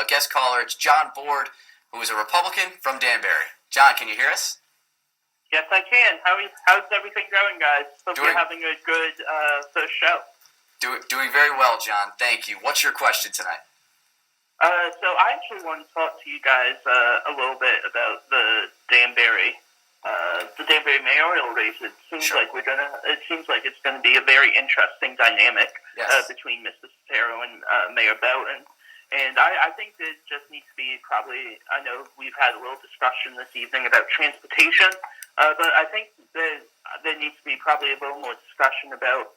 guest caller. It's John Board, who is a Republican from Danbury. John, can you hear us? Yes, I can. How's everything going, guys? Hope you're having a good first show. Doing very well, John. Thank you. What's your question tonight? So I actually want to talk to you guys a little bit about the Danbury Mayoral Race. It seems like it's gonna be a very interesting dynamic between Mr. Sotero and Mayor Bowden. And I think there just needs to be I know we've had a little discussion this evening about transportation, but I think there needs to be probably a little more discussion about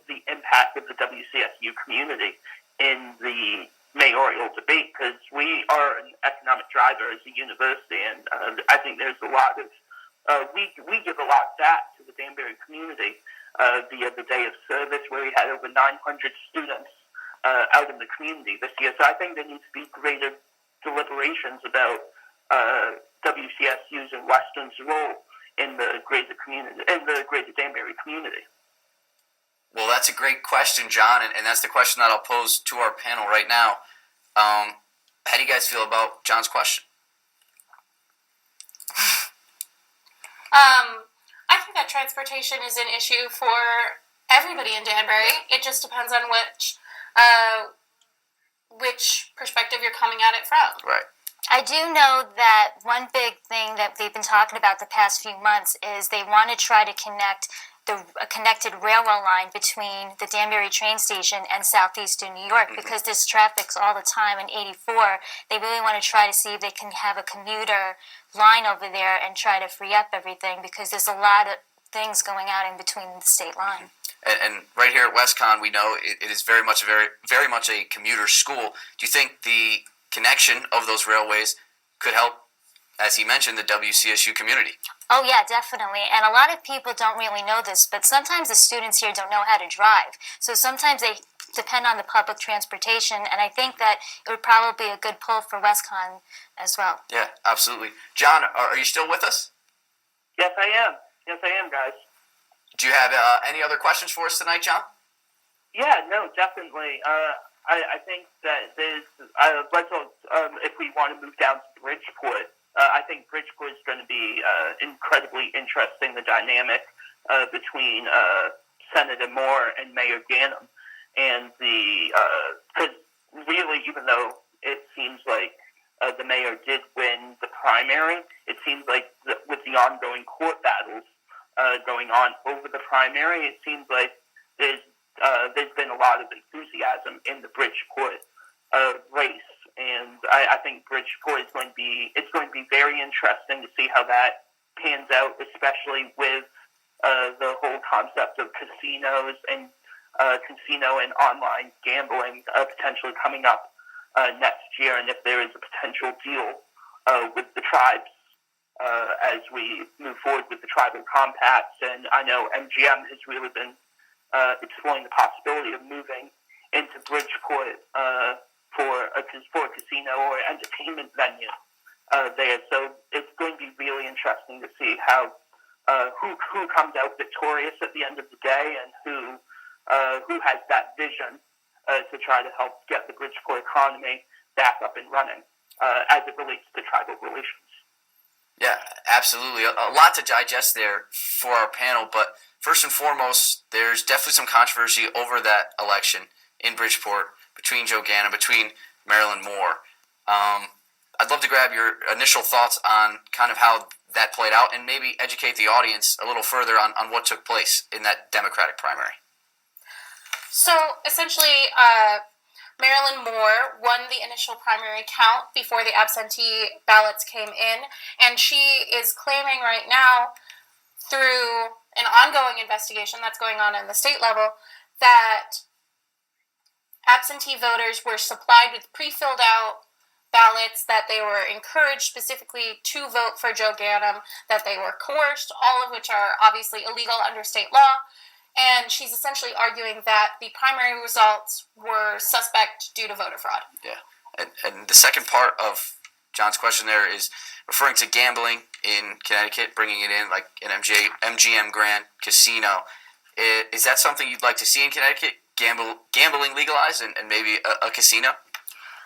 the impact of the WCSU community in the mayoral debate, because we are an economic driver as a university, and I think there's a lot of, we give a lot back to the Danbury community via the Day of Service, where we had over 900 students out in the community this year. So I think there needs to be greater deliberations about WCSU's and Western's role in the greater community, in the greater Danbury community. Well, that's a great question, John, and that's the question that I'll pose to our panel right now. How do you guys feel about John's question? I think that transportation is an issue for everybody in Danbury. It just depends on which perspective you're coming at it from. Right. I do know that one big thing that they've been talking about the past few months is they want to try to connect a connected railroad line between the Danbury train station and southeastern New York, because there's traffic all the time in 84. They really want to try to see if they can have a commuter line over there and try to free up everything, because there's a lot of things going out in between the state line. And right here at WestCon, we know it is very much a commuter school. Do you think the connection of those railways could help, as he mentioned, the WCSU community? Oh, yeah, definitely. And a lot of people don't really know this, but sometimes the students here don't know how to drive. So sometimes they depend on the public transportation, and I think that it would probably be a good pull for WestCon as well. Yeah, absolutely. John, are you still with us? Yes, I am. Yes, I am, guys. Do you have any other questions for us tonight, John? Yeah, no, definitely. I think that there's, if we want to move down to Bridgeport, I think Bridgeport is going to be incredibly interesting, the dynamic between Senator Moore and Mayor Ganim. And because really, even though it seems like the mayor did win the primary, it seems like with the ongoing court battles going on over the primary, it seems like there's been a lot of enthusiasm in the Bridgeport race. And I think Bridgeport is going to be very interesting to see how that pans out, especially with the whole concept of casinos and casino and online gambling potentially coming up next year, and if there is a potential deal with the tribes as we move forward with the tribal compacts. And I know MGM has really been exploring the possibility of moving into Bridgeport for a casino or entertainment venue there. So it's going to be really interesting to see how who comes out victorious at the end of the day, and who has that vision to try to help get the Bridgeport economy back up and running as it relates to tribal relations. Yeah, absolutely. A lot to digest there for our panel, but first and foremost, there's definitely some controversy over that election in Bridgeport between Joe Ganim, between Marilyn Moore. I'd love to grab your initial thoughts on kind of how that played out, and maybe educate the audience a little further on what took place in that Democratic primary. So essentially, Marilyn Moore won the initial primary count before the absentee ballots came in, and she is claiming right now, through an ongoing investigation that's going on in the state level, that absentee voters were supplied with pre-filled out ballots, that they were encouraged specifically to vote for Joe Ganim, that they were coerced, all of which are obviously illegal under state law. And she's essentially arguing that the primary results were suspect due to voter fraud. Yeah. And the second part of John's question there is referring to gambling in Connecticut, bringing it in like an MGM Grand Casino. Is that something you'd like to see in Connecticut? Gambling legalized and maybe a casino?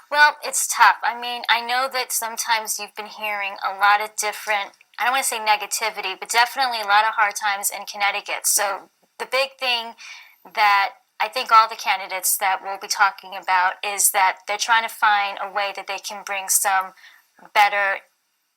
Well, it's tough. I mean, I know that sometimes you've been hearing a lot of different, I don't want to say negativity, but definitely a lot of hard times in Connecticut. So the big thing that I think all the candidates that we'll be talking about is that they're trying to find a way that they can bring some better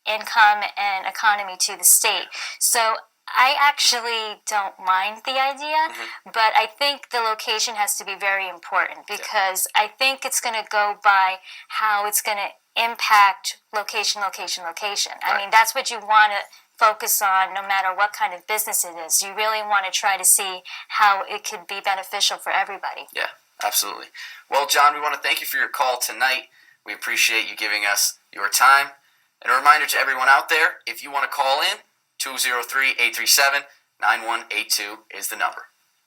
income and economy to the state. So I actually don't mind the idea, but I think the location has to be very important because I think it's going to go by how it's going to impact location. I mean, that's what you want to focus on no matter what kind of business it is. You really want to try to see how it could be beneficial for everybody. Yeah, absolutely. Well, John, we want to thank you for your call tonight. We appreciate you giving us your time. And a reminder to everyone out there, if you want to call in, 203-837-9182 is the number.